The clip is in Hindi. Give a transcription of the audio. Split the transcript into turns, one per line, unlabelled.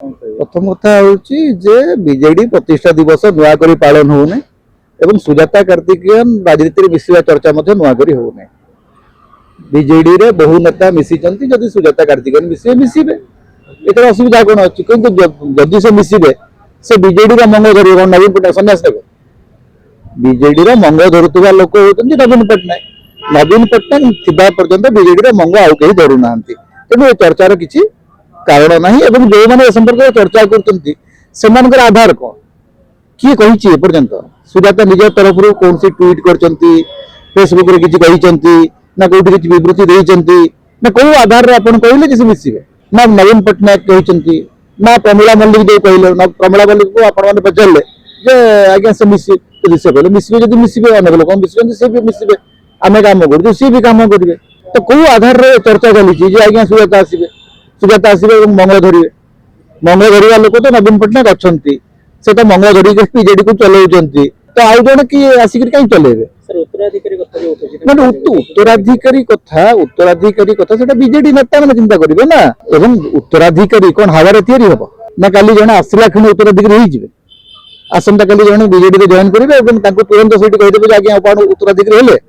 प्रथम कथा हूँ बीजेडी प्रतिष्ठा दिवस नुआ कर पालन होने एवं सुजाता कार्तिकेयन राजनीति मिसवा चर्चा नुआकरी होने बीजेडी रे बहु नेता मिशिंट जदि सुजाता कार्तिकेयन मिसवे मिसवे एथर असुविधा कौन अच्छी किंतु जदि से मिसवे से बीजेडी मंग धर नवीन पट्टनायक सन्यास देव बीजेडी मंग धरुवा लोक होती नवीन पट्टनायक नवीन पट्टनायक थिबा पर्यंत बीजेडी मंग आउ कहीं धरू ना तेणु चर्चार किसी कारण नहीं एवं जो मैंने संपर्क चर्चा कर आधार कौन किए कही पर्यंत सुजाता निज तरफ कौन सी ट्वीट कर फेसबुक रे किसी कही ना कौटी किसी विवृत्ति देती ना कौ आधार आप कहले कि मिसवे ना नवीन पट्टनायक कहते ना प्रमिला मल्लिक जो कहले ना प्रमिला मल्लिक को आप पचारे जे आज्ञा से मिसवे से कहले मिसवे जब मिसवे अनेक लोग मिसवे सी भी मिसवे आम कम कर सी भी कम करेंगे तो कौ आधार चर्चा चली आज्ञा सुजाता आसवे सुजाता आसवे मंगल धरिए मंगल धरिया लोक तो नवीन पट्टनायक अच्छा से तो मंगल धरिक बीजेडी को चलाउं तो आउ जन किए आसिक कहीं चलेबे उत्तराधिकारी कथा बीजेडी नेता मैंने चिंता करेंगे ना एवं उत्तराधिकारी कौन हवारे तैयारी हम ना काली जन आसला क्षण उत्तराधिकारी हो आसंता काली जन बीजेडी जॉइन करेंगे तुरंत से कहीदेवे आज्ञा उत्तराधिकारी हेले